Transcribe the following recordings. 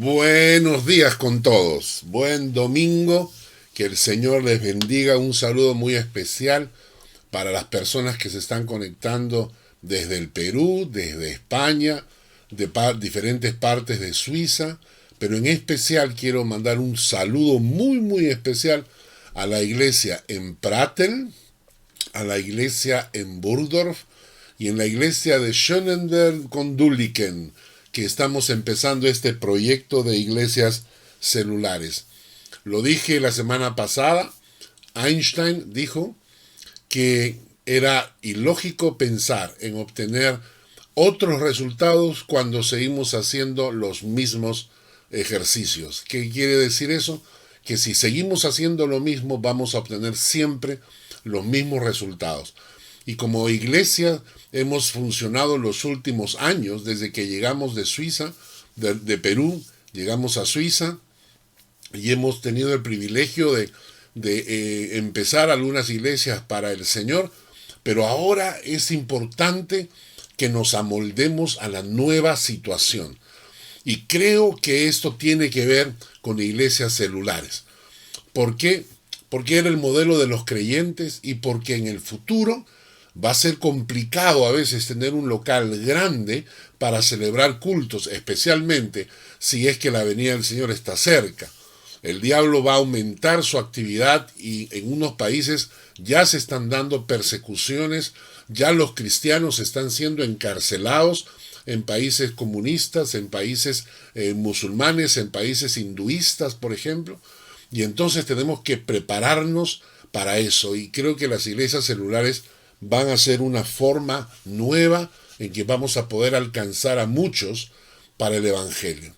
Buenos días con todos. Buen domingo. Que el Señor les bendiga. Un saludo muy especial para las personas que se están conectando desde el Perú, desde España, de diferentes partes de Suiza. Pero en especial quiero mandar un saludo muy especial a la iglesia en Pratel, a la iglesia en Burgdorf y en la iglesia de Schönenberg con Dulliken, que estamos empezando este proyecto de iglesias celulares. Lo dije la semana pasada, Einstein dijo que era ilógico pensar en obtener otros resultados cuando seguimos haciendo los mismos ejercicios. ¿Qué quiere decir eso? Que si seguimos haciendo lo mismo vamos a obtener siempre los mismos resultados. Y como iglesia hemos funcionado los últimos años, desde que llegamos de Suiza, de Perú, llegamos a Suiza y hemos tenido el privilegio de empezar algunas iglesias para el Señor, pero ahora es importante que nos amoldemos a la nueva situación. Y creo que esto tiene que ver con iglesias celulares. ¿Por qué? Porque era el modelo de los creyentes y porque en el futuro va a ser complicado a veces tener un local grande para celebrar cultos, especialmente si es que la venida del Señor está cerca. El diablo va a aumentar su actividad y en unos países ya se están dando persecuciones, ya los cristianos están siendo encarcelados en países comunistas, en países musulmanes, en países hinduistas, por ejemplo. Y entonces tenemos que prepararnos para eso. Y creo que las iglesias celulares van a ser una forma nueva en que vamos a poder alcanzar a muchos para el Evangelio,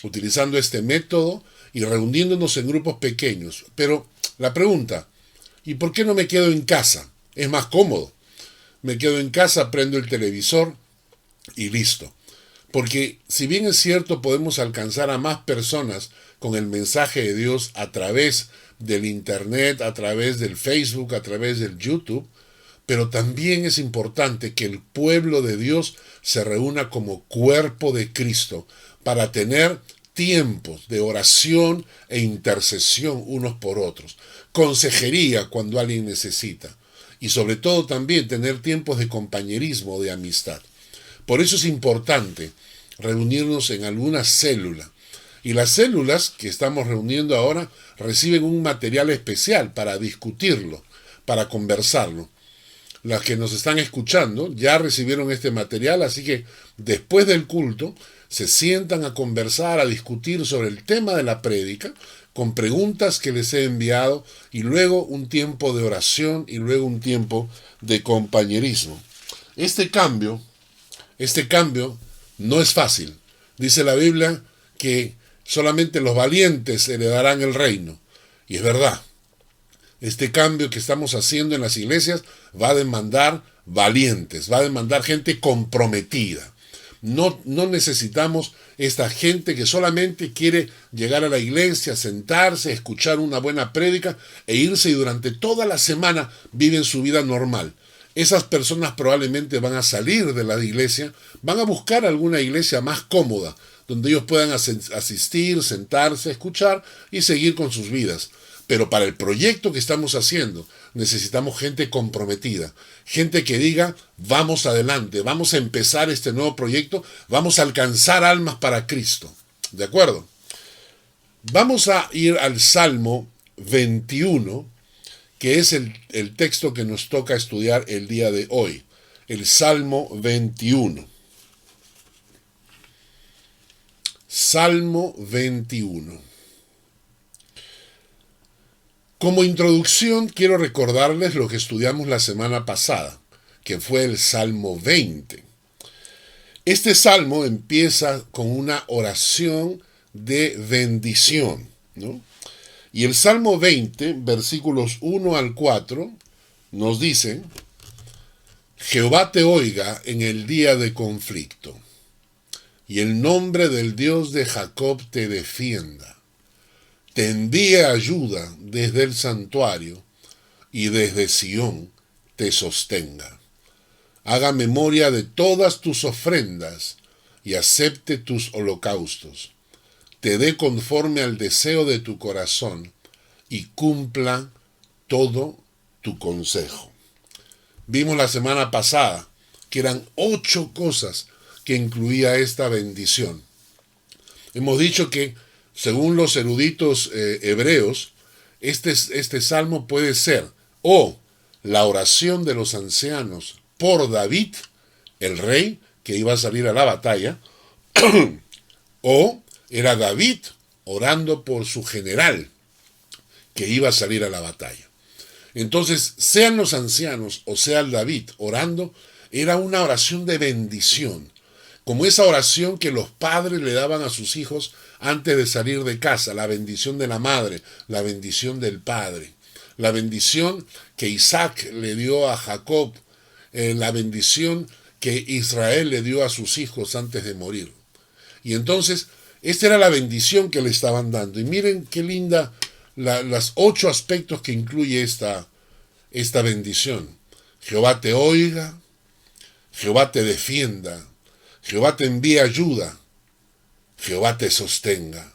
utilizando este método y reuniéndonos en grupos pequeños. Pero la pregunta, ¿y por qué no me quedo en casa? Es más cómodo. Me quedo en casa, prendo el televisor y listo. Porque si bien es cierto podemos alcanzar a más personas con el mensaje de Dios a través del internet, a través del Facebook, a través del YouTube, pero también es importante que el pueblo de Dios se reúna como cuerpo de Cristo para tener tiempos de oración e intercesión unos por otros, consejería cuando alguien necesita y sobre todo también tener tiempos de compañerismo, de amistad. Por eso es importante reunirnos en alguna célula. Y las células que estamos reuniendo ahora reciben un material especial para discutirlo, para conversarlo. Las que nos están escuchando ya recibieron este material, así que después del culto se sientan a conversar, a discutir sobre el tema de la prédica, con preguntas que les he enviado, y luego un tiempo de oración y luego un tiempo de compañerismo. Este cambio no es fácil. Dice la Biblia que solamente los valientes heredarán el reino. Y es verdad. Este cambio que estamos haciendo en las iglesias va a demandar valientes, va a demandar gente comprometida. No necesitamos esta gente que solamente quiere llegar a la iglesia, sentarse, escuchar una buena prédica e irse y durante toda la semana viven su vida normal. Esas personas probablemente van a salir de la iglesia, van a buscar alguna iglesia más cómoda, donde ellos puedan asistir, sentarse, escuchar y seguir con sus vidas. Pero para el proyecto que estamos haciendo necesitamos gente comprometida, gente que diga, vamos adelante, vamos a empezar este nuevo proyecto, vamos a alcanzar almas para Cristo. ¿De acuerdo? Vamos a ir al Salmo 21, que es el texto que nos toca estudiar el día de hoy. El Salmo 21. Salmo 21. Como introducción quiero recordarles lo que estudiamos la semana pasada, que fue el Salmo 20. Este salmo empieza con una oración de bendición, ¿no? Y el Salmo 20, versículos 1 al 4, nos dice, Jehová te oiga en el día de conflicto, y el nombre del Dios de Jacob te defienda. Te envíe ayuda desde el santuario y desde Sión te sostenga. Haga memoria de todas tus ofrendas y acepte tus holocaustos. te dé conforme al deseo de tu corazón y cumpla todo tu consejo. Vimos la semana pasada que eran 8 cosas que incluía esta bendición. Hemos dicho que, según los eruditos hebreos, este salmo puede ser o la oración de los ancianos por David, el rey que iba a salir a la batalla, o era David orando por su general que iba a salir a la batalla. Entonces, sean los ancianos o sea el David orando, era una oración de bendición, como esa oración que los padres le daban a sus hijos antes de salir de casa, la bendición de la madre, la bendición del padre, la bendición que Isaac le dio a Jacob, la bendición que Israel le dio a sus hijos antes de morir. Y entonces, esta era la bendición que le estaban dando. Y miren qué linda las 8 aspectos que incluye esta bendición. Jehová te oiga, Jehová te defienda, Jehová te envíe ayuda, Jehová te sostenga,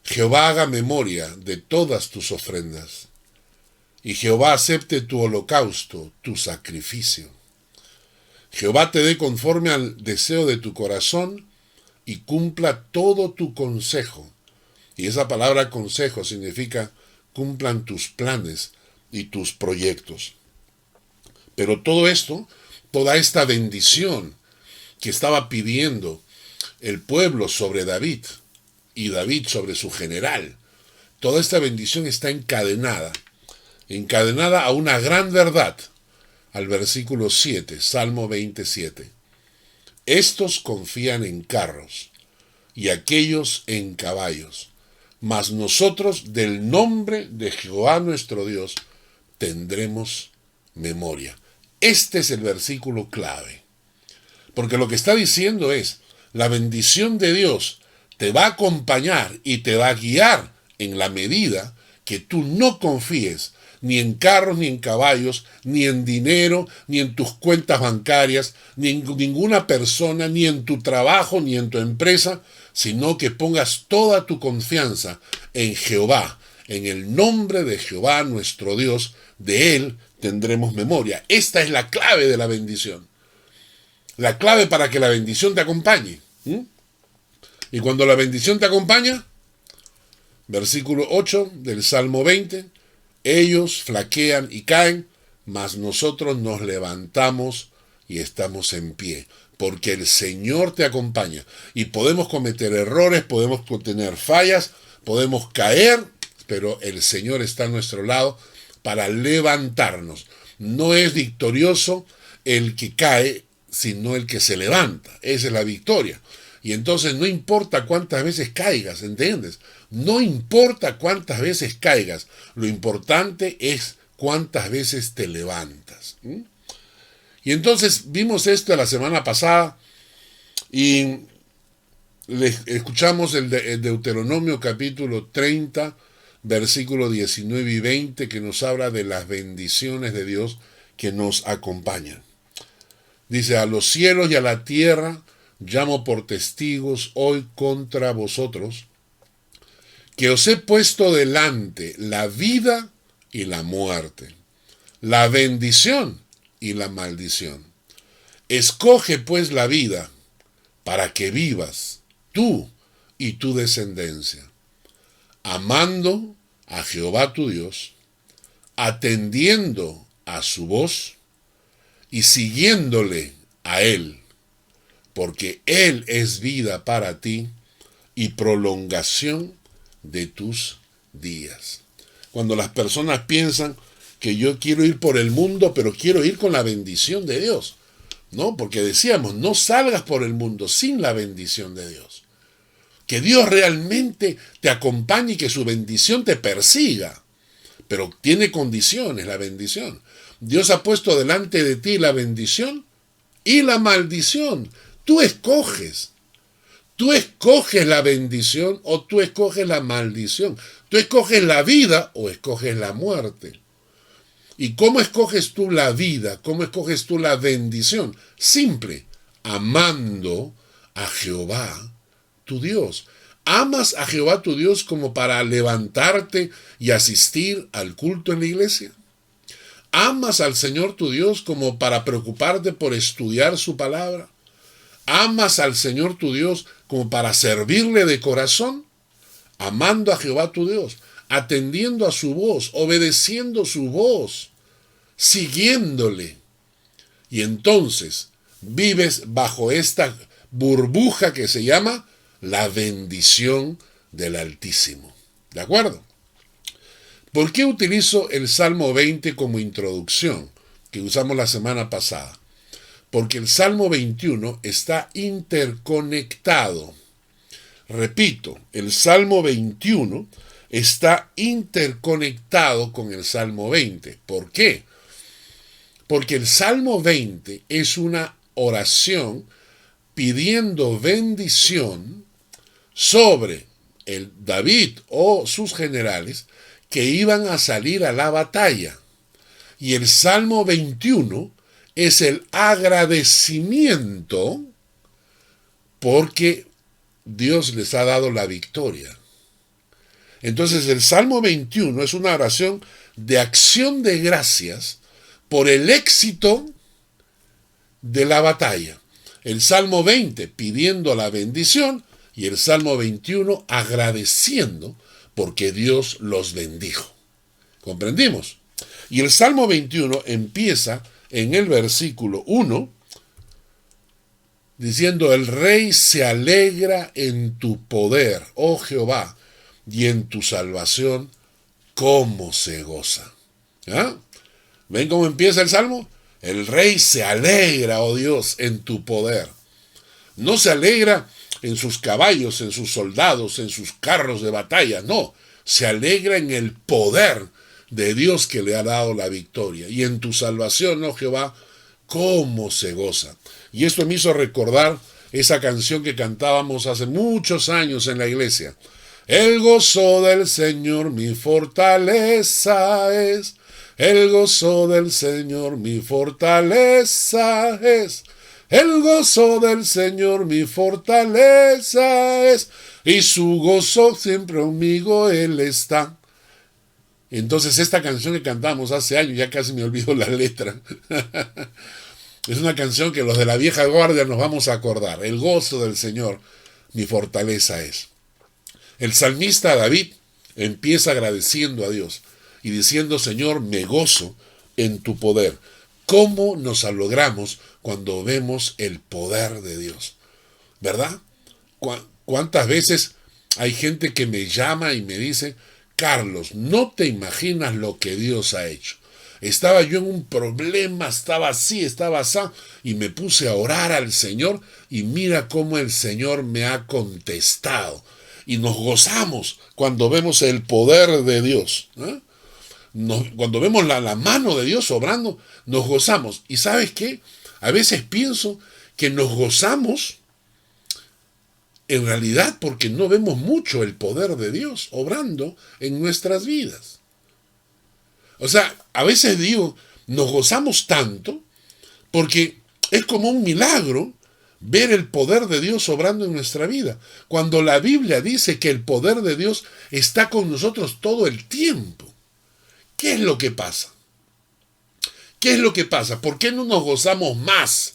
Jehová haga memoria de todas tus ofrendas, y Jehová acepte tu holocausto, tu sacrificio. Jehová te dé conforme al deseo de tu corazón y cumpla todo tu consejo. Y esa palabra consejo significa cumplan tus planes y tus proyectos. Pero todo esto, toda esta bendición que estaba pidiendo el pueblo sobre David y David sobre su general, toda esta bendición está encadenada a una gran verdad, al versículo 7, Salmo 27. Estos confían en carros y aquellos en caballos, mas nosotros del nombre de Jehová nuestro Dios tendremos memoria. Este es el versículo clave, porque lo que está diciendo es, la bendición de Dios te va a acompañar y te va a guiar en la medida que tú no confíes ni en carros, ni en caballos, ni en dinero, ni en tus cuentas bancarias, ni en ninguna persona, ni en tu trabajo, ni en tu empresa, sino que pongas toda tu confianza en Jehová, en el nombre de Jehová nuestro Dios, de Él tendremos memoria. Esta es la clave de la bendición. La clave para que la bendición te acompañe. Y cuando la bendición te acompaña, versículo 8 del Salmo 20, ellos flaquean y caen, mas nosotros nos levantamos y estamos en pie, porque el Señor te acompaña. Y podemos cometer errores, podemos tener fallas, podemos caer, pero el Señor está a nuestro lado para levantarnos. No es victorioso el que cae, sino el que se levanta. Esa es la victoria. Y entonces no importa cuántas veces caigas, ¿entiendes? No importa cuántas veces caigas, lo importante es cuántas veces te levantas. Y entonces vimos esto la semana pasada y escuchamos el Deuteronomio capítulo 30, versículo 19 y 20, que nos habla de las bendiciones de Dios que nos acompañan. Dice, a los cielos y a la tierra llamo por testigos hoy contra vosotros, que os he puesto delante la vida y la muerte, la bendición y la maldición. Escoge pues la vida para que vivas tú y tu descendencia, amando a Jehová tu Dios, atendiendo a su voz y siguiéndole a Él, porque Él es vida para ti y prolongación de tus días. Cuando las personas piensan que yo quiero ir por el mundo, pero quiero ir con la bendición de Dios, ¿no? Porque decíamos, no salgas por el mundo sin la bendición de Dios. Que Dios realmente te acompañe y que su bendición te persiga. Pero tiene condiciones la bendición. Dios ha puesto delante de ti la bendición y la maldición. Tú escoges. Tú escoges la bendición o tú escoges la maldición. Tú escoges la vida o escoges la muerte. ¿Y cómo escoges tú la vida? ¿Cómo escoges tú la bendición? Simple, amando a Jehová tu Dios, ¿Amas a Jehová tu Dios como para levantarte y asistir al culto en la iglesia? ¿Amas al Señor tu Dios como para preocuparte por estudiar su palabra? ¿Amas al Señor tu Dios como para servirle de corazón? Amando a Jehová tu Dios, atendiendo a su voz, obedeciendo su voz, siguiéndole. Y entonces vives bajo esta burbuja que se llama la bendición del Altísimo. ¿De acuerdo? ¿Por qué utilizo el Salmo 20 como introducción, que usamos la semana pasada? Porque el Salmo 21 está interconectado. Repito, el Salmo 21 está interconectado con el Salmo 20. ¿Por qué? Porque el Salmo 20 es una oración pidiendo bendición sobre el David o sus generales que iban a salir a la batalla. Y el Salmo 21 es el agradecimiento porque Dios les ha dado la victoria. Entonces el Salmo 21 es una oración de acción de gracias por el éxito de la batalla. El Salmo 20 pidiendo la bendición y el Salmo 21 agradeciendo porque Dios los bendijo. ¿Comprendimos? Y el Salmo 21 empieza en el versículo 1 diciendo: el rey se alegra en tu poder, oh Jehová, y en tu salvación, cómo se goza. ¿Ah? ¿Ven cómo empieza el Salmo? El rey se alegra, oh Dios, en tu poder. No se alegra en sus caballos, en sus soldados, en sus carros de batalla, no. Se alegra en el poder de Dios que le ha dado la victoria. Y en tu salvación, oh Jehová, cómo se goza. Y esto me hizo recordar esa canción que cantábamos hace muchos años en la iglesia. El gozo del Señor mi fortaleza es. El gozo del Señor mi fortaleza es. El gozo del Señor mi fortaleza es. Y su gozo siempre conmigo Él está. Entonces esta canción que cantamos hace años, ya casi me olvido la letra. Es una canción que los de la vieja guardia nos vamos a acordar. El gozo del Señor mi fortaleza es. El salmista David empieza agradeciendo a Dios y diciendo: Señor, me gozo en tu poder. ¿Cómo nos alegramos cuando vemos el poder de Dios? ¿Verdad? ¿Cuántas veces hay gente que me llama y me dice: Carlos, no te imaginas lo que Dios ha hecho? Estaba yo en un problema, estaba así, y me puse a orar al Señor y mira cómo el Señor me ha contestado. Y nos gozamos cuando vemos el poder de Dios. ¿Eh? Cuando vemos la mano de Dios obrando, nos gozamos. ¿Y sabes qué? A veces pienso que nos gozamos en realidad porque no vemos mucho el poder de Dios obrando en nuestras vidas. O sea, a veces digo, nos gozamos tanto porque es como un milagro ver el poder de Dios obrando en nuestra vida. Cuando la Biblia dice que el poder de Dios está con nosotros todo el tiempo. ¿Qué es lo que pasa? ¿Qué es lo que pasa? ¿Por qué no nos gozamos más?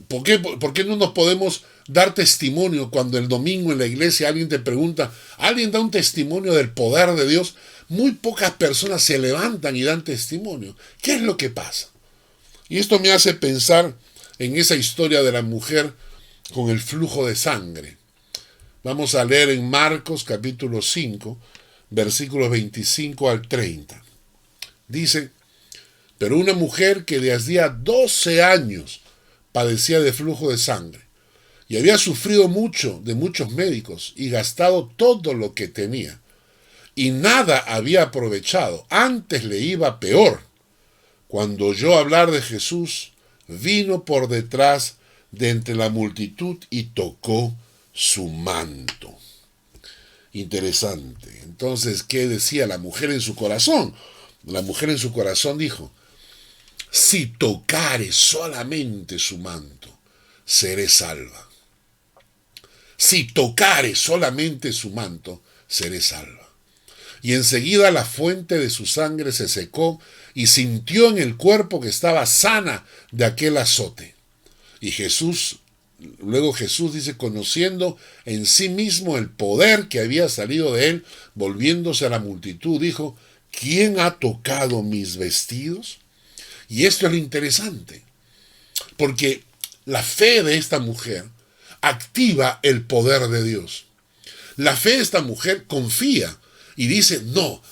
¿Por qué no nos podemos dar testimonio cuando el domingo en la iglesia alguien te pregunta, alguien da un testimonio del poder de Dios? Muy pocas personas se levantan y dan testimonio. ¿Qué es lo que pasa? Y esto me hace pensar en esa historia de la mujer con el flujo de sangre. Vamos a leer en Marcos capítulo 5, versículos 25 al 30. Dice: pero una mujer que de hacía 12 años padecía de flujo de sangre y había sufrido mucho de muchos médicos y gastado todo lo que tenía y nada había aprovechado, antes le iba peor, cuando oyó hablar de Jesús, vino por detrás de entre la multitud y tocó su manto. Interesante. Entonces, ¿qué decía la mujer en su corazón? La mujer en su corazón dijo: si tocare solamente su manto, seré salva. Si tocare solamente su manto, seré salva. Y enseguida la fuente de su sangre se secó y sintió en el cuerpo que estaba sana de aquel azote. Y luego Jesús dice, conociendo en sí mismo el poder que había salido de él, volviéndose a la multitud, dijo, ¿quién ha tocado mis vestidos? Y esto es lo interesante, porque la fe de esta mujer activa el poder de Dios. La fe de esta mujer confía y dice, no,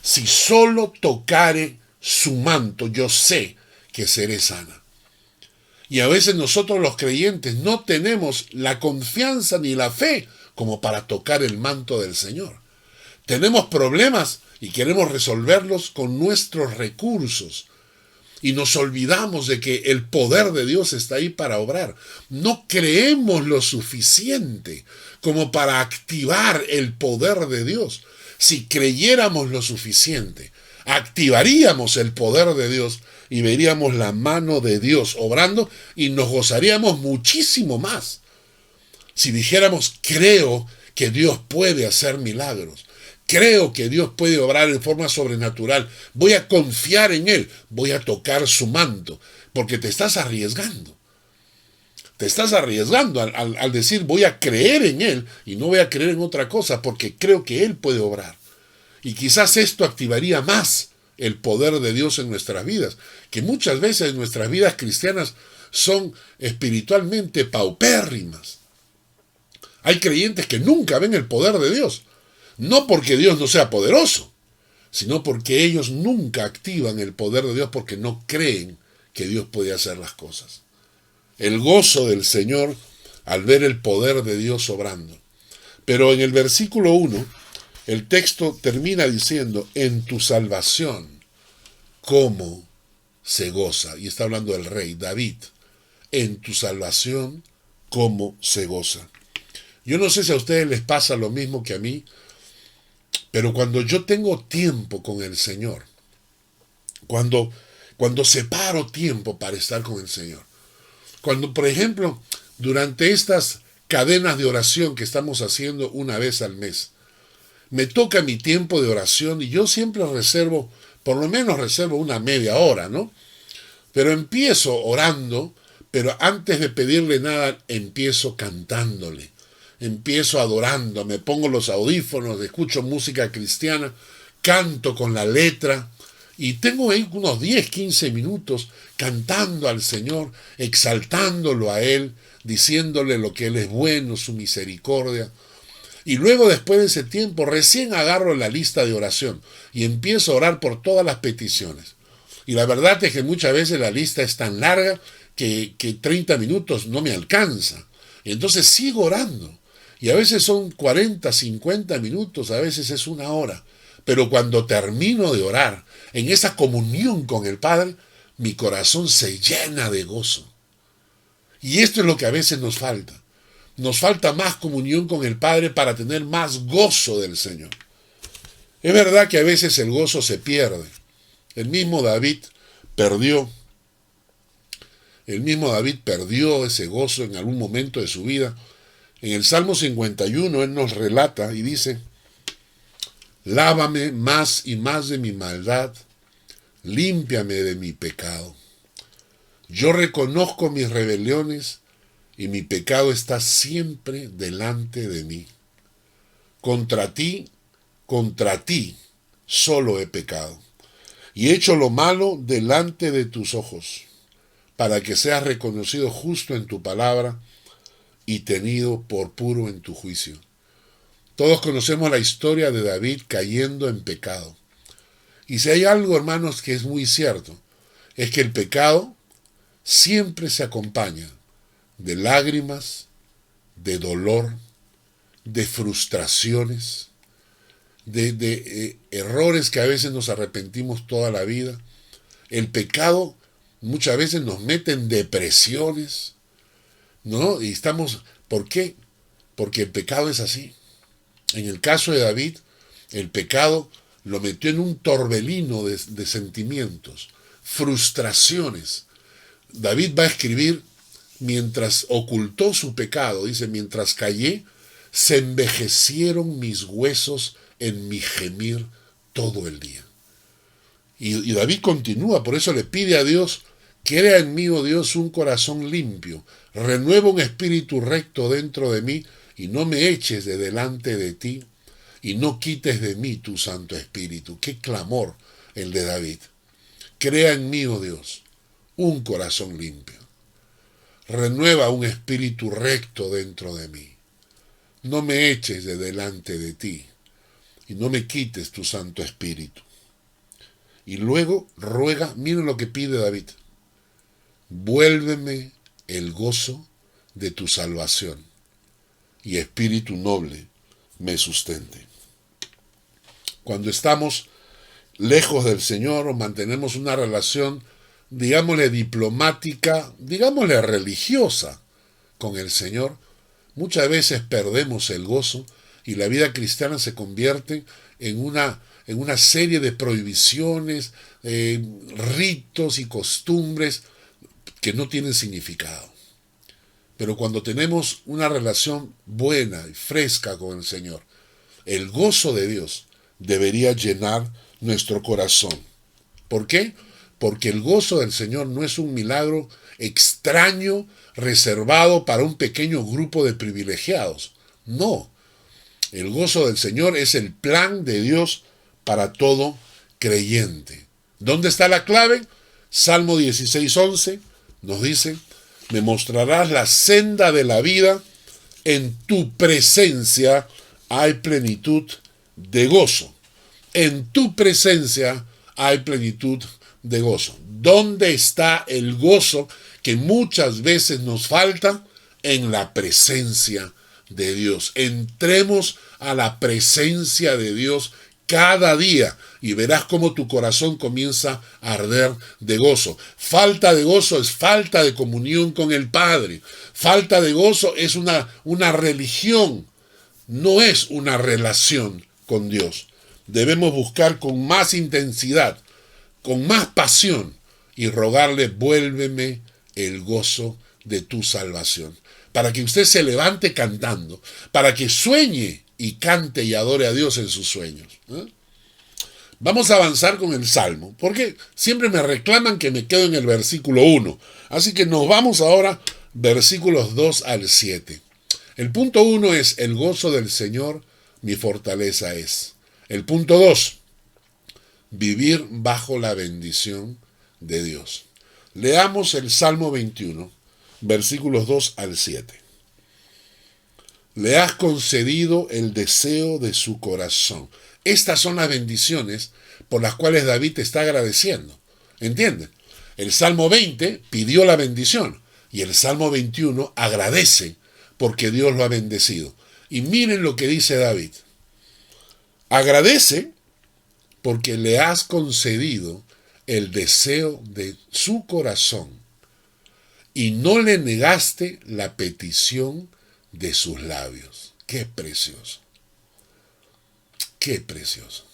si solo tocare su manto, yo sé que seré sana. Y a veces nosotros los creyentes no tenemos la confianza ni la fe como para tocar el manto del Señor. Tenemos problemas y queremos resolverlos con nuestros recursos. Y nos olvidamos de que el poder de Dios está ahí para obrar. No creemos lo suficiente como para activar el poder de Dios. Si creyéramos lo suficiente, activaríamos el poder de Dios y veríamos la mano de Dios obrando y nos gozaríamos muchísimo más. Si dijéramos, creo que Dios puede hacer milagros, creo que Dios puede obrar en forma sobrenatural, voy a confiar en Él, voy a tocar su manto, porque te estás arriesgando. Te estás arriesgando al decir voy a creer en Él y no voy a creer en otra cosa porque creo que Él puede obrar. Y quizás esto activaría más el poder de Dios en nuestras vidas, que muchas veces nuestras vidas cristianas son espiritualmente paupérrimas. Hay creyentes que nunca ven el poder de Dios, no porque Dios no sea poderoso, sino porque ellos nunca activan el poder de Dios porque no creen que Dios puede hacer las cosas. El gozo del Señor al ver el poder de Dios obrando. Pero en el versículo 1, el texto termina diciendo, en tu salvación, ¿cómo se goza? Y está hablando del rey David. En tu salvación, ¿cómo se goza? Yo no sé si a ustedes les pasa lo mismo que a mí, pero cuando yo tengo tiempo con el Señor, cuando separo tiempo para estar con el Señor, cuando, por ejemplo, durante estas cadenas de oración que estamos haciendo una vez al mes, me toca mi tiempo de oración y yo siempre reservo, por lo menos reservo una media hora, ¿no? Pero empiezo orando, pero antes de pedirle nada, empiezo cantándole, empiezo adorando, me pongo los audífonos, escucho música cristiana, canto con la letra, y tengo ahí unos 10, 15 minutos cantando al Señor, exaltándolo a Él, diciéndole lo que Él es bueno, su misericordia. Y luego, después de ese tiempo, recién agarro la lista de oración y empiezo a orar por todas las peticiones. Y la verdad es que muchas veces la lista es tan larga que 30 minutos no me alcanza. Y entonces sigo orando. Y a veces son 40, 50 minutos, a veces es una hora. Pero cuando termino de orar, en esa comunión con el Padre, mi corazón se llena de gozo. Y esto es lo que a veces nos falta. Nos falta más comunión con el Padre para tener más gozo del Señor. Es verdad que a veces el gozo se pierde. El mismo David perdió ese gozo en algún momento de su vida. En el Salmo 51 él nos relata y dice, lávame más y más de mi maldad, límpiame de mi pecado. Yo reconozco mis rebeliones y mi pecado está siempre delante de mí. Contra ti solo he pecado, y he hecho lo malo delante de tus ojos, para que seas reconocido justo en tu palabra y tenido por puro en tu juicio. Todos conocemos la historia de David cayendo en pecado. Y si hay algo, hermanos, que es muy cierto, es que el pecado siempre se acompaña de lágrimas, de dolor, de frustraciones, de errores que a veces nos arrepentimos toda la vida. El pecado muchas veces nos mete en depresiones, ¿no? Y ¿por qué? Porque el pecado es así. En el caso de David, el pecado lo metió en un torbellino de sentimientos, frustraciones. David va a escribir mientras ocultó su pecado, dice, mientras callé, se envejecieron mis huesos en mi gemir todo el día. Y David continúa, por eso le pide a Dios, crea en mí, oh Dios, un corazón limpio, renueva un espíritu recto dentro de mí, y no me eches de delante de ti, y no quites de mí tu Santo Espíritu. Qué clamor el de David. Crea en mí, oh Dios, un corazón limpio. Renueva un espíritu recto dentro de mí. No me eches de delante de ti, y no me quites tu Santo Espíritu. Y luego ruega, miren lo que pide David, vuélveme el gozo de tu salvación, y espíritu noble me sustente. Cuando estamos lejos del Señor o mantenemos una relación, digámosle diplomática, digámosle religiosa con el Señor, muchas veces perdemos el gozo y la vida cristiana se convierte en una serie de prohibiciones, ritos y costumbres que no tienen significado. Pero cuando tenemos una relación buena y fresca con el Señor, el gozo de Dios debería llenar nuestro corazón. ¿Por qué? Porque el gozo del Señor no es un milagro extraño reservado para un pequeño grupo de privilegiados. No. El gozo del Señor es el plan de Dios para todo creyente. ¿Dónde está la clave? Salmo 16:11 nos dice, me mostrarás la senda de la vida, en tu presencia hay plenitud de gozo. En tu presencia hay plenitud de gozo. ¿Dónde está el gozo que muchas veces nos falta? En la presencia de Dios. Entremos a la presencia de Dios cada día y verás cómo tu corazón comienza a arder de gozo. Falta de gozo es falta de comunión con el Padre. Falta de gozo es una religión, no es una relación con Dios. Debemos buscar con más intensidad, con más pasión y rogarle, vuélveme el gozo de tu salvación. Para que usted se levante cantando, para que sueñe y cante y adore a Dios en sus sueños. Vamos a avanzar con el Salmo, porque siempre me reclaman que me quedo en el versículo 1. Así que nos vamos ahora, versículos 2 al 7. El punto 1 es, el gozo del Señor mi fortaleza es. El punto 2, vivir bajo la bendición de Dios. Leamos el Salmo 21, versículos 2 al 7. Le has concedido el deseo de su corazón. Estas son las bendiciones por las cuales David está agradeciendo. ¿Entienden? El Salmo 20 pidió la bendición y el Salmo 21 agradece porque Dios lo ha bendecido. Y miren lo que dice David. Agradece porque le has concedido el deseo de su corazón y no le negaste la petición de sus labios. ¡Qué precioso! ¡Qué precioso!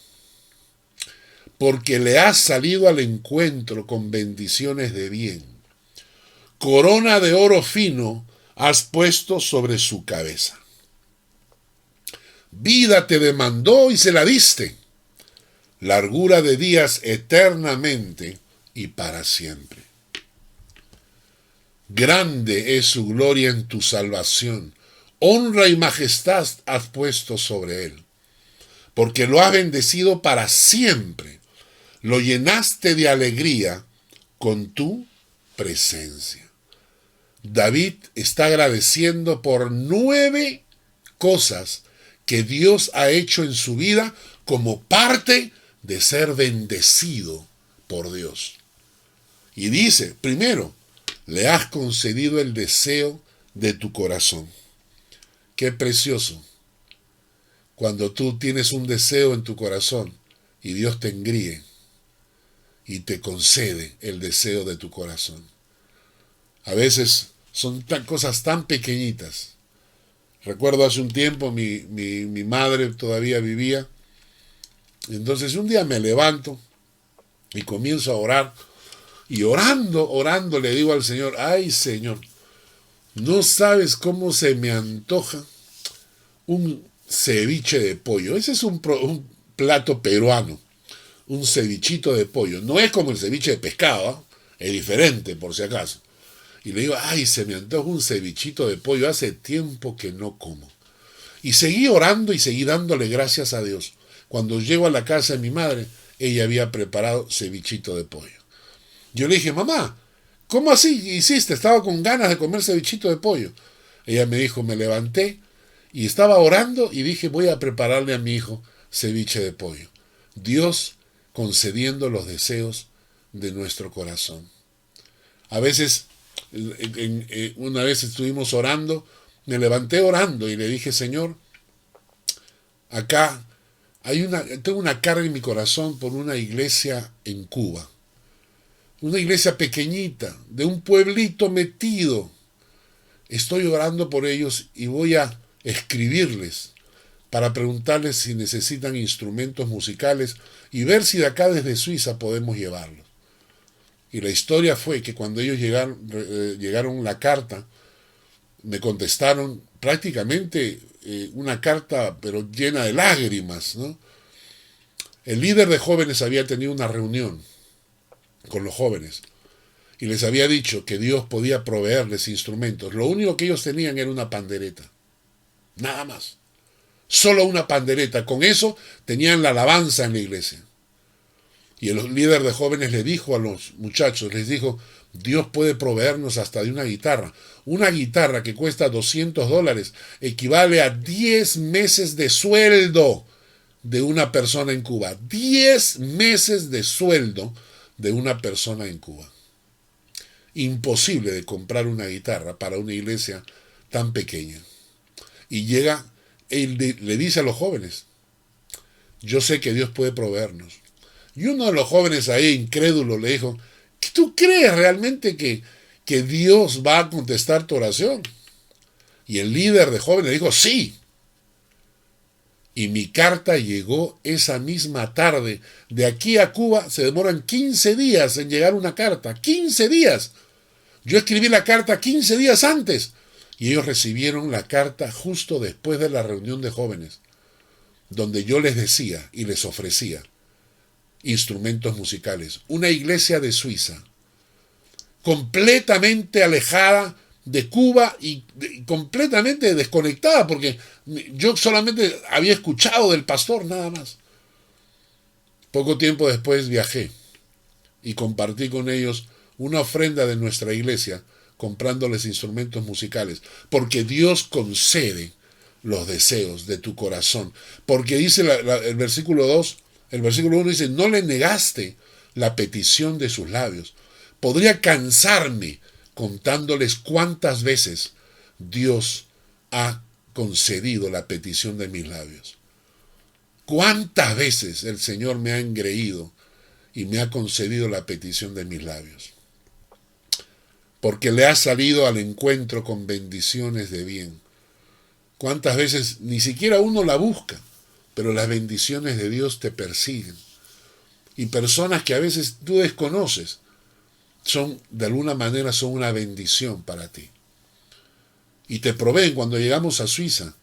Porque le has salido al encuentro con bendiciones de bien. Corona de oro fino has puesto sobre su cabeza. Vida te demandó y se la diste. Largura de días eternamente y para siempre. Grande es su gloria en tu salvación. Honra y majestad has puesto sobre él. Porque lo has bendecido para siempre. Lo llenaste de alegría con tu presencia. David está agradeciendo por 9 cosas que Dios ha hecho en su vida como parte de ser bendecido por Dios. Y dice, primero, le has concedido el deseo de tu corazón. Qué precioso cuando tú tienes un deseo en tu corazón y Dios te engríe y te concede el deseo de tu corazón. A veces son cosas tan pequeñitas. Recuerdo hace un tiempo mi madre todavía vivía. Entonces un día me levanto y comienzo a orar. Y orando le digo al Señor, ay Señor, No sabes cómo se me antoja un ceviche de pollo. Ese es un plato peruano, un cevichito de pollo. No es como el ceviche de pescado, ¿eh? Es diferente por si acaso. Y le digo, ay, se me antoja un cevichito de pollo, hace tiempo que no como. Y seguí orando y seguí dándole gracias a Dios. Cuando llego a la casa de mi madre, ella había preparado cevichito de pollo. Yo le dije, mamá, ¿cómo así hiciste? Estaba con ganas de comer cevichito de pollo. Ella me dijo, me levanté y estaba orando y dije, voy a prepararle a mi hijo ceviche de pollo. Dios concediendo los deseos de nuestro corazón. A veces, una vez estuvimos orando, me levanté orando y le dije, Señor, acá tengo una carga en mi corazón por una iglesia en Cuba. Una iglesia pequeñita, de un pueblito metido. Estoy orando por ellos y voy a escribirles para preguntarles si necesitan instrumentos musicales y ver si de acá desde Suiza podemos llevarlos. Y la historia fue que cuando ellos llegaron la carta, me contestaron prácticamente una carta pero llena de lágrimas, ¿no? El líder de jóvenes había tenido una reunión con los jóvenes y les había dicho que Dios podía proveerles instrumentos. Lo único que ellos tenían era una pandereta, nada más, solo una pandereta. Con eso tenían la alabanza en la iglesia. Y el líder de jóvenes le dijo a los muchachos, les dijo, Dios puede proveernos hasta de una guitarra. Una guitarra que cuesta $200 equivale a 10 meses de sueldo de una persona en Cuba. 10 meses de sueldo de una persona en Cuba. Imposible de comprar una guitarra para una iglesia tan pequeña. Y llega, él le dice a los jóvenes, yo sé que Dios puede proveernos. Y uno de los jóvenes ahí, incrédulo, le dijo, ¿tú crees realmente que Dios va a contestar tu oración? Y el líder de jóvenes dijo, sí. Y mi carta llegó esa misma tarde. De aquí a Cuba se demoran 15 días en llegar una carta. 15 días. Yo escribí la carta 15 días antes. Y ellos recibieron la carta justo después de la reunión de jóvenes, donde yo les decía y les ofrecía instrumentos musicales. Una iglesia de Suiza, completamente alejada de Cuba y completamente desconectada, porque yo solamente había escuchado del pastor, nada más. Poco tiempo después viajé y compartí con ellos una ofrenda de nuestra iglesia, comprándoles instrumentos musicales, porque Dios concede los deseos de tu corazón. Porque dice el versículo 2, el versículo 1 dice, no le negaste la petición de sus labios. Podría cansarme contándoles cuántas veces Dios ha concedido la petición de mis labios. Cuántas veces el Señor me ha engreído y me ha concedido la petición de mis labios. Porque le ha salido al encuentro con bendiciones de bien. Cuántas veces ni siquiera uno la busca, pero las bendiciones de Dios te persiguen. Y personas que a veces tú desconoces, de alguna manera son una bendición para ti. Y te proveen cuando llegamos a Suiza.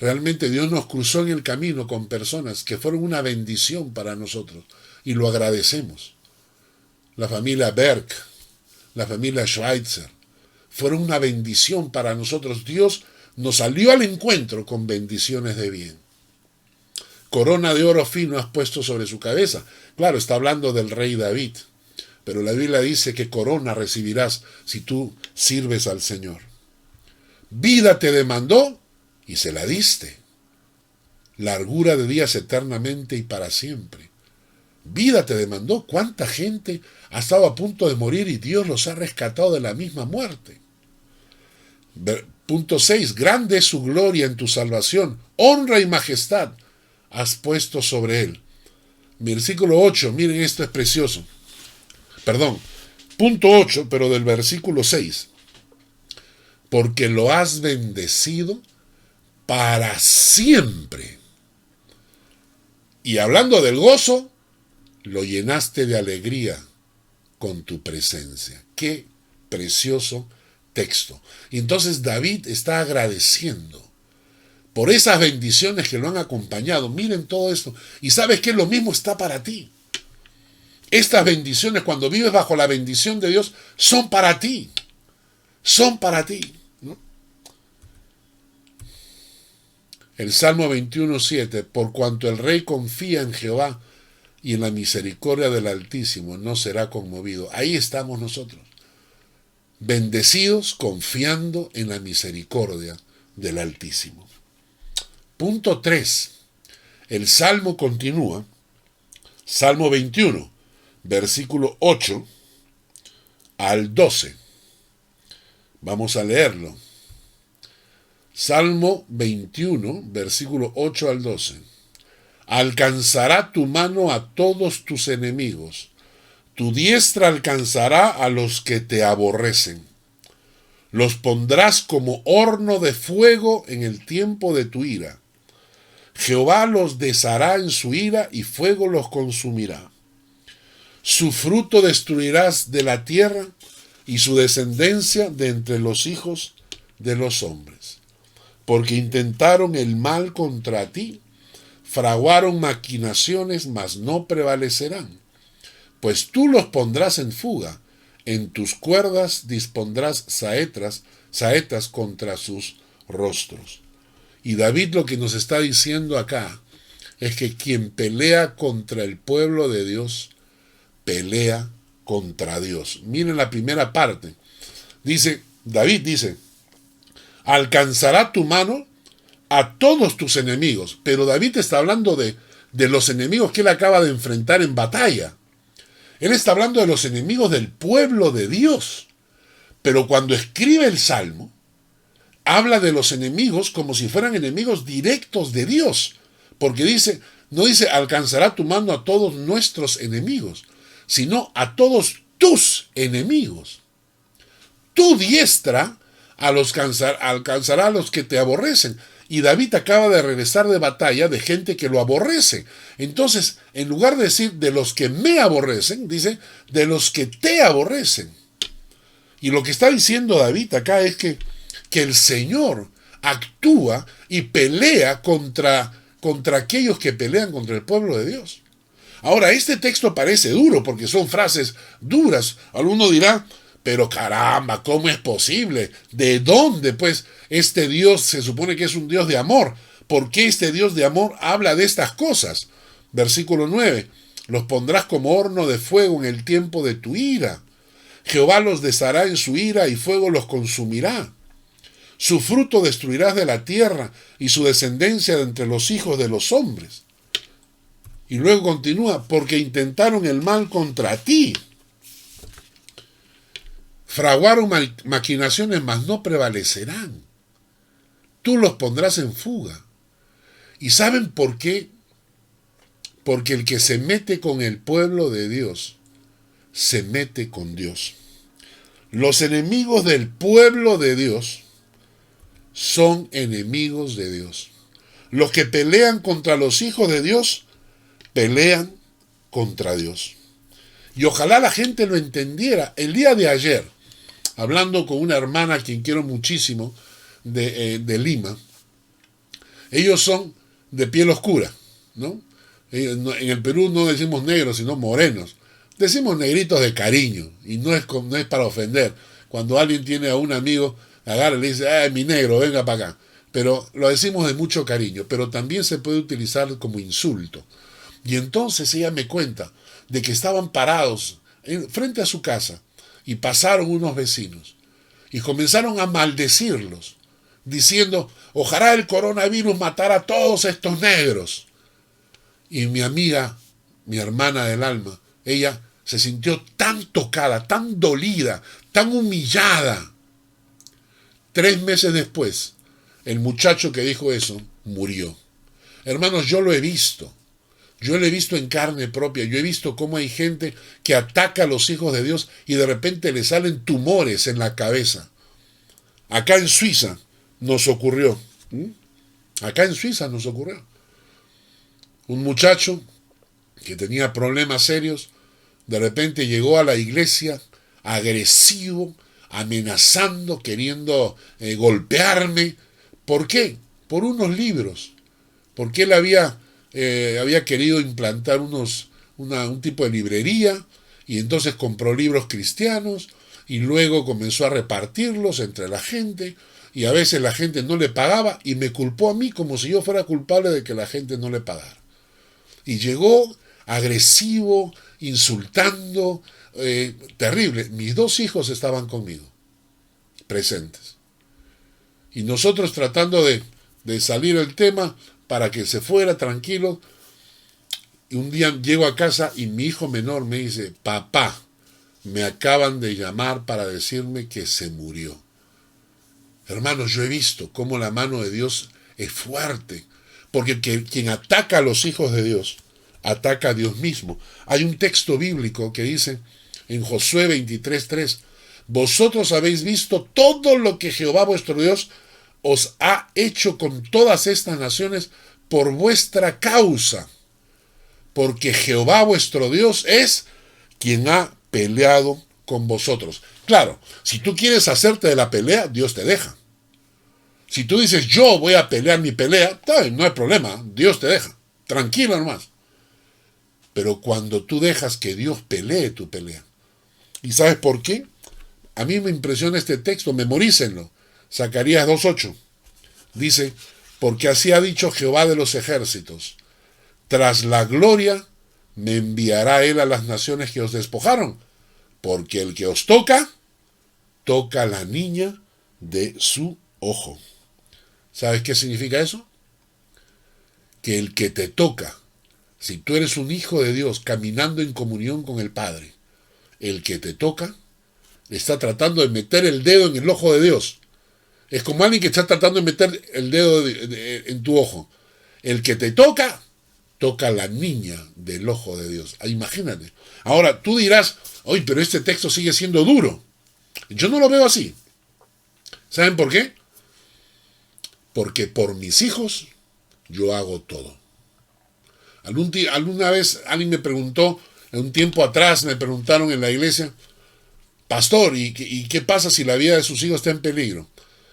Realmente Dios nos cruzó en el camino con personas que fueron una bendición para nosotros. Y lo agradecemos. La familia Berg, la familia Schweitzer, fueron una bendición para nosotros. Dios nos salió al encuentro con bendiciones de bien. Corona de oro fino has puesto sobre su cabeza. Claro, está hablando del rey David. Pero la Biblia dice que corona recibirás si tú sirves al Señor. Vida te demandó y se la diste. Largura de días eternamente y para siempre. Vida te demandó. ¿Cuánta gente ha estado a punto de morir y Dios los ha rescatado de la misma muerte? Punto 6. Grande es su gloria en tu salvación. Honra y majestad has puesto sobre él. Versículo 8. Miren, esto es precioso. Perdón. Punto 8, pero del versículo 6. Porque lo has bendecido para siempre. Y hablando del gozo, lo llenaste de alegría con tu presencia. Qué precioso texto. Y entonces David está agradeciendo por esas bendiciones que lo han acompañado. Miren todo esto. Y sabes que lo mismo está para ti. Estas bendiciones, cuando vives bajo la bendición de Dios, son para ti. Son para ti, ¿no? El Salmo 21:7, por cuanto el rey confía en Jehová y en la misericordia del Altísimo, no será conmovido. Ahí estamos nosotros, bendecidos confiando en la misericordia del Altísimo. Punto 3. El Salmo continúa. Salmo 21, versículo 8 al 12. Vamos a leerlo. Salmo 21, versículo 8 al 12. Alcanzará tu mano a todos tus enemigos. Tu diestra alcanzará a los que te aborrecen. Los pondrás como horno de fuego en el tiempo de tu ira. Jehová los deshará en su ira y fuego los consumirá. Su fruto destruirás de la tierra y su descendencia de entre los hijos de los hombres. Porque intentaron el mal contra ti, fraguaron maquinaciones, mas no prevalecerán. Pues tú los pondrás en fuga, en tus cuerdas dispondrás saetas contra sus rostros. Y David lo que nos está diciendo acá es que quien pelea contra el pueblo de Dios, pelea contra Dios. Miren la primera parte. David dice, alcanzará tu mano a todos tus enemigos. Pero David está hablando de los enemigos que él acaba de enfrentar en batalla. Él está hablando de los enemigos del pueblo de Dios. Pero cuando escribe el Salmo, habla de los enemigos como si fueran enemigos directos de Dios. Porque no dice alcanzará tu mano a todos nuestros enemigos, sino a todos tus enemigos. Tu diestra alcanzará a los que te aborrecen. Y David acaba de regresar de batalla de gente que lo aborrece. Entonces, en lugar de decir de los que me aborrecen, dice de los que te aborrecen. Y lo que está diciendo David acá es que el Señor actúa y pelea contra aquellos que pelean contra el pueblo de Dios. Ahora, este texto parece duro porque son frases duras. Alguno dirá, pero caramba, ¿cómo es posible? ¿De dónde, pues, este Dios se supone que es un Dios de amor? ¿Por qué este Dios de amor habla de estas cosas? Versículo 9, los pondrás como horno de fuego en el tiempo de tu ira. Jehová los deshará en su ira y fuego los consumirá. Su fruto destruirás de la tierra y su descendencia de entre los hijos de los hombres. Y luego continúa, porque intentaron el mal contra ti. Fraguaron maquinaciones, mas no prevalecerán. Tú los pondrás en fuga. ¿Y saben por qué? Porque el que se mete con el pueblo de Dios, se mete con Dios. Los enemigos del pueblo de Dios son enemigos de Dios. Los que pelean contra los hijos de Dios, pelean contra Dios. Y ojalá la gente lo entendiera. El día de ayer, hablando con una hermana a quien quiero muchísimo, de Lima, ellos son de piel oscura, ¿no? En el Perú no decimos negros, sino morenos. Decimos negritos de cariño, y no es para ofender. Cuando alguien tiene a un amigo, agarra y le dice, ¡ay, mi negro, venga para acá! Pero lo decimos de mucho cariño, pero también se puede utilizar como insulto. Y entonces ella me cuenta de que estaban parados frente a su casa y pasaron unos vecinos y comenzaron a maldecirlos, diciendo, ojalá el coronavirus matara a todos estos negros. Y mi amiga, mi hermana del alma, ella se sintió tan tocada, tan dolida, tan humillada. 3 meses después, el muchacho que dijo eso murió. Hermanos, yo lo he visto. Yo lo he visto en carne propia. Yo he visto cómo hay gente que ataca a los hijos de Dios y de repente le salen tumores en la cabeza. Acá en Suiza nos ocurrió. Acá en Suiza nos ocurrió. Un muchacho que tenía problemas serios, de repente llegó a la iglesia agresivo, amenazando, queriendo golpearme. ¿Por qué? Por unos libros. Porque él había querido implantar un tipo de librería, y entonces compró libros cristianos y luego comenzó a repartirlos entre la gente, y a veces la gente no le pagaba y me culpó a mí como si yo fuera culpable de que la gente no le pagara. Y llegó agresivo, insultando, terrible. Mis 2 hijos estaban conmigo, presentes. Y nosotros tratando de salir del tema para que se fuera tranquilo. Y un día llego a casa y mi hijo menor me dice: papá, me acaban de llamar para decirme que se murió. Hermanos, yo he visto cómo la mano de Dios es fuerte, porque quien ataca a los hijos de Dios, ataca a Dios mismo. Hay un texto bíblico que dice en Josué 23:3, vosotros habéis visto todo lo que Jehová vuestro Dios os ha hecho con todas estas naciones por vuestra causa, porque Jehová vuestro Dios es quien ha peleado con vosotros. Claro, si tú quieres hacerte de la pelea, Dios te deja. Si tú dices, yo voy a pelear mi pelea, no hay problema, Dios te deja. Tranquilo nomás. Pero cuando tú dejas que Dios pelee tu pelea. ¿Y sabes por qué? A mí me impresiona este texto, memorícenlo. Zacarías 2:8. Dice, porque así ha dicho Jehová de los ejércitos, tras la gloria me enviará él a las naciones que os despojaron, porque el que os toca, toca la niña de su ojo. ¿Sabes qué significa eso? Que el que te toca, si tú eres un hijo de Dios caminando en comunión con el Padre, el que te toca está tratando de meter el dedo en el ojo de Dios. Es como alguien que está tratando de meter el dedo en tu ojo. El que te toca, toca la niña del ojo de Dios. Imagínate. Ahora, tú dirás, oye, pero este texto sigue siendo duro. Yo no lo veo así. ¿Saben por qué? Porque por mis hijos yo hago todo. Alguna vez alguien me preguntó, en un tiempo atrás me preguntaron en la iglesia, pastor, ¿y qué pasa si la vida de sus hijos está en peligro?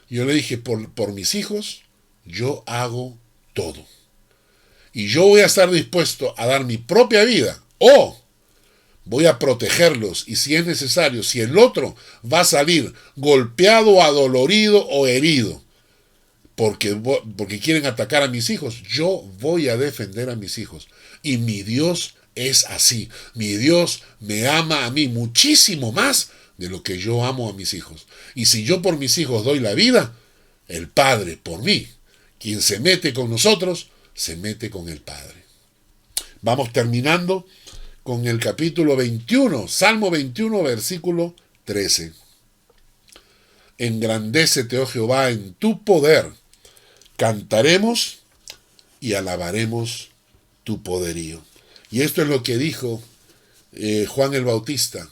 Y yo le dije, por mis hijos yo hago todo. Y yo voy a estar dispuesto a dar mi propia vida, o voy a protegerlos, y si es necesario, si el otro va a salir golpeado, adolorido o herido, porque quieren atacar a mis hijos, yo voy a defender a mis hijos. Y mi Dios es así. Mi Dios me ama a mí muchísimo más de lo que yo amo a mis hijos. Y si yo por mis hijos doy la vida, el Padre por mí, quien se mete con nosotros, se mete con el Padre. Vamos terminando con el capítulo 21, Salmo 21, versículo 13. Engrandécete, oh Jehová, en tu poder. Cantaremos y alabaremos tu poderío. Y esto es lo que dijo Juan el Bautista.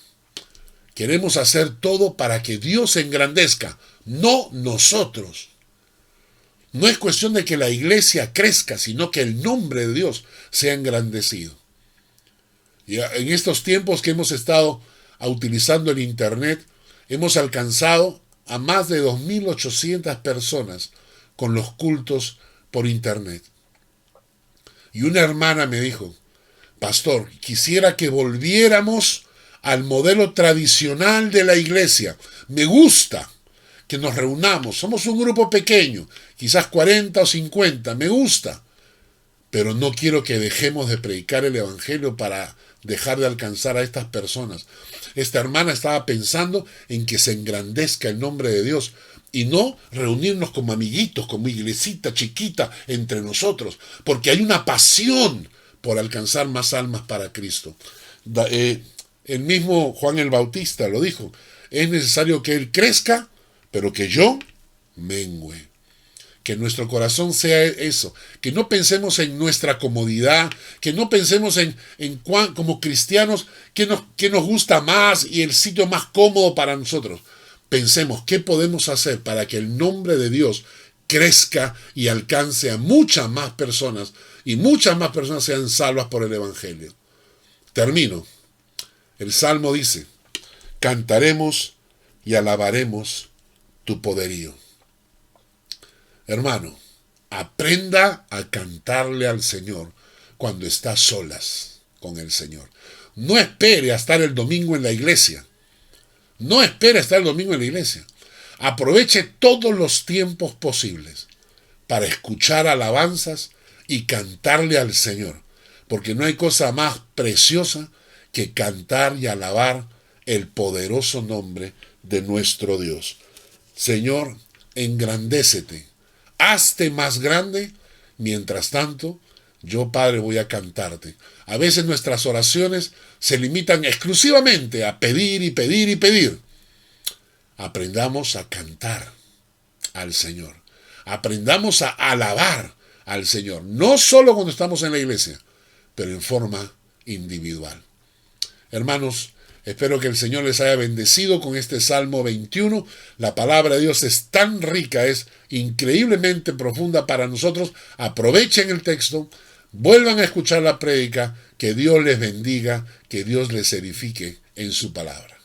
Queremos hacer todo para que Dios se engrandezca, no nosotros. No es cuestión de que la iglesia crezca, sino que el nombre de Dios sea engrandecido. Y en estos tiempos que hemos estado utilizando el internet, hemos alcanzado a más de 2.800 personas con los cultos por internet. Y una hermana me dijo, pastor, quisiera que volviéramos al modelo tradicional de la iglesia. Me gusta que nos reunamos, somos un grupo pequeño, quizás 40 o 50, me gusta, pero no quiero que dejemos de predicar el evangelio para dejar de alcanzar a estas personas. Esta hermana estaba pensando en que se engrandezca el nombre de Dios y no reunirnos como amiguitos, como iglesita chiquita entre nosotros, porque hay una pasión por alcanzar más almas para Cristo. El mismo Juan el Bautista lo dijo, es necesario que Él crezca, pero que yo mengüe. Que nuestro corazón sea eso, que no pensemos en nuestra comodidad, que no pensemos en como cristianos, que nos gusta más y el sitio más cómodo para nosotros. Pensemos qué podemos hacer para que el nombre de Dios crezca y alcance a muchas más personas y muchas más personas sean salvas por el evangelio. Termino. El Salmo dice, cantaremos y alabaremos tu poderío. Hermano, aprenda a cantarle al Señor cuando está solas con el Señor. No espere a estar el domingo en la iglesia. No espere a estar el domingo en la iglesia. Aproveche todos los tiempos posibles para escuchar alabanzas y cantarle al Señor, porque no hay cosa más preciosa que cantar y alabar el poderoso nombre de nuestro Dios. Señor, engrandécete, hazte más grande, mientras tanto, yo, Padre, voy a cantarte. A veces nuestras oraciones se limitan exclusivamente a pedir y pedir y pedir. Aprendamos a cantar al Señor. Aprendamos a alabar al Señor. No solo cuando estamos en la iglesia, pero en forma individual. Hermanos, espero que el Señor les haya bendecido con este Salmo 21. La palabra de Dios es tan rica, es increíblemente profunda para nosotros. Aprovechen el texto, vuelvan a escuchar la prédica, que Dios les bendiga, que Dios les edifique en su palabra.